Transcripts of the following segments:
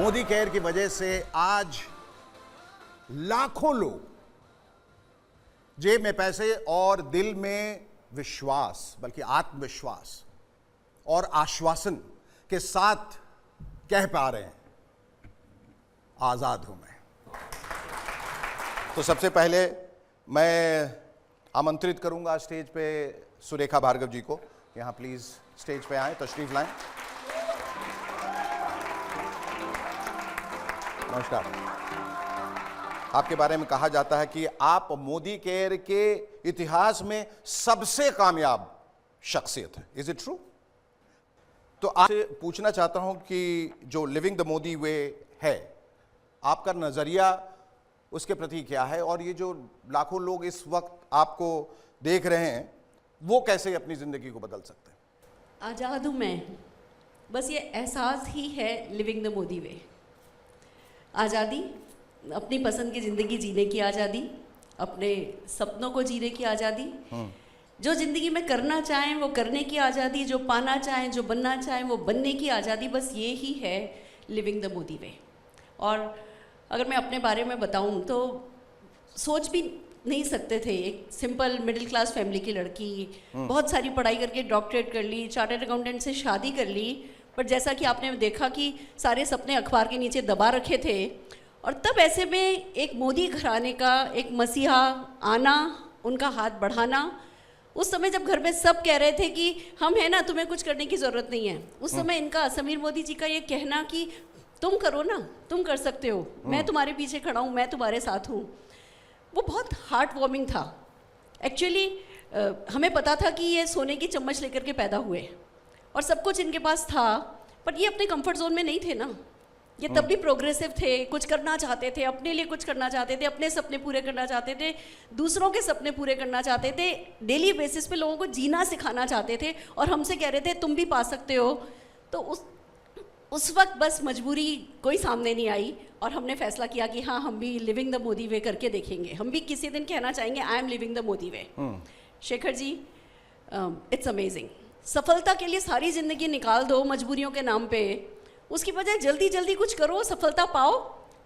Modi care की वजह से आज लाखों लोग जेब में पैसे और दिल में विश्वास, बल्कि आत्मविश्वास और आश्वासन के साथ कह पा रहे हैं, आजाद हूं मैं। तो सबसे पहले मैं आमंत्रित करूंगा स्टेज पे सुरेखा भार्गव जी को। यहां प्लीज स्टेज पे आए, तशरीफ लाएं। नमस्कार। आपके बारे में कहा जाता है कि आप मोदी केयर के इतिहास में सबसे कामयाब शख्सियत है। Is it true? तो आपसे पूछना चाहता हूं कि जो लिविंग द मोदी वे है, आपका नजरिया उसके प्रति क्या है, और ये जो लाखों लोग इस वक्त आपको देख रहे हैं, वो कैसे अपनी जिंदगी को बदल सकते हैं? आज़ाद हूँ मैं, बस ये एहसास ही है लिविंग द मोदी वे। आज़ादी, अपनी पसंद की ज़िंदगी जीने की आज़ादी, अपने सपनों को जीने की आज़ादी, जो ज़िंदगी में करना चाहें वो करने की आज़ादी, जो पाना चाहें, जो बनना चाहें वो बनने की आज़ादी, बस ये ही है लिविंग द मोदी वे। और अगर मैं अपने बारे में बताऊं तो सोच भी नहीं सकते थे, एक सिंपल मिडिल क्लास फैमिली की लड़की, बहुत सारी पढ़ाई करके डॉक्टरेट कर ली, चार्टर्ड अकाउंटेंट से शादी कर ली, पर जैसा कि आपने देखा कि सारे सपने अखबार के नीचे दबा रखे थे। और तब ऐसे में एक मोदी घराने का एक मसीहा आना, उनका हाथ बढ़ाना, उस समय जब घर में सब कह रहे थे कि हम हैं ना, तुम्हें कुछ करने की ज़रूरत नहीं है, उस समय इनका, समीर मोदी जी का ये कहना कि तुम करो ना, तुम कर सकते हो, मैं तुम्हारे पीछे खड़ा हूँ, मैं तुम्हारे साथ हूँ, वो बहुत हार्ट वार्मिंग था। एक्चुअली हमें पता था कि ये सोने की चम्मच लेकर के पैदा हुए और सब कुछ इनके पास था, पर ये अपने कंफर्ट जोन में नहीं थे ना। ये तब भी प्रोग्रेसिव थे, कुछ करना चाहते थे, अपने लिए कुछ करना चाहते थे, अपने सपने पूरे करना चाहते थे, दूसरों के सपने पूरे करना चाहते थे, डेली बेसिस पे लोगों को जीना सिखाना चाहते थे, और हमसे कह रहे थे तुम भी पा सकते हो। तो उस वक्त बस मजबूरी कोई सामने नहीं आई और हमने फैसला किया कि हाँ, हम भी लिविंग द मोदी वे करके देखेंगे, हम भी किसी दिन कहना चाहेंगे I am living the Modi way. Shekhar ji, it's amazing. सफलता के लिए सारी ज़िंदगी निकाल दो मजबूरियों के नाम पे, उसकी बजाय जल्दी जल्दी कुछ करो, सफलता पाओ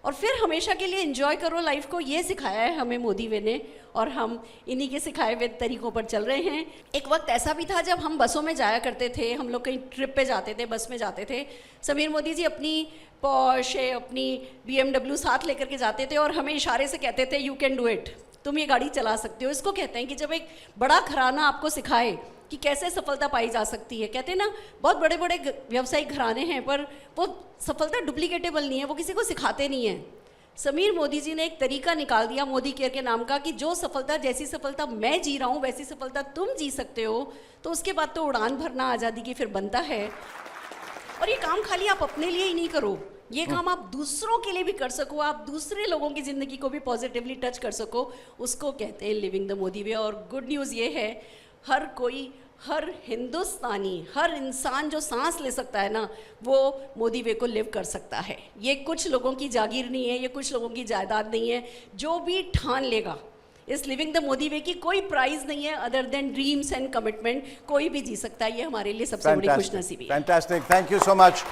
और फिर हमेशा के लिए एंजॉय करो लाइफ को। ये सिखाया है हमें मोदी वे ने, और हम इन्हीं के सिखाए हुए तरीक़ों पर चल रहे हैं। एक वक्त ऐसा भी था जब हम बसों में जाया करते थे, हम लोग कहीं ट्रिप पे जाते थे, बस में जाते थे, समीर मोदी जी अपनी पोर्शे, अपनी BMW साथ लेकर के जाते थे और हमें इशारे से कहते थे यू कैन डू इट, तुम ये गाड़ी चला सकते हो। इसको कहते हैं कि जब एक बड़ा घराना आपको सिखाए कि कैसे सफलता पाई जा सकती है। कहते हैं ना, बहुत बड़े बड़े व्यवसायिक घराने हैं पर वो सफलता डुप्लीकेटेबल नहीं है, वो किसी को सिखाते नहीं हैं। समीर मोदी जी ने एक तरीका निकाल दिया मोदी केयर के नाम का कि जो सफलता, जैसी सफलता मैं जी रहा हूँ वैसी सफलता तुम जी सकते हो। तो उसके बाद तो उड़ान भरना आज़ादी की फिर बनता है। और ये काम खाली आप अपने लिए ही नहीं करो, ये काम आप दूसरों के लिए भी कर सको, आप दूसरे लोगों की ज़िंदगी को भी पॉजिटिवली टच कर सको, उसको कहते हैं लिविंग द मोदी वे। और गुड न्यूज़ ये है, हर कोई, हर हिंदुस्तानी, हर इंसान जो सांस ले सकता है ना, वो मोदी वे को लिव कर सकता है। ये कुछ लोगों की जागीर नहीं है, ये कुछ लोगों की जायदाद नहीं है। जो भी ठान लेगा इस लिविंग द मोदी वे की कोई प्राइज नहीं है other than dreams and commitment, कोई भी जी सकता है। ये हमारे लिए सबसे बड़ी खुशनसीबी है। Fantastic, thank you so much.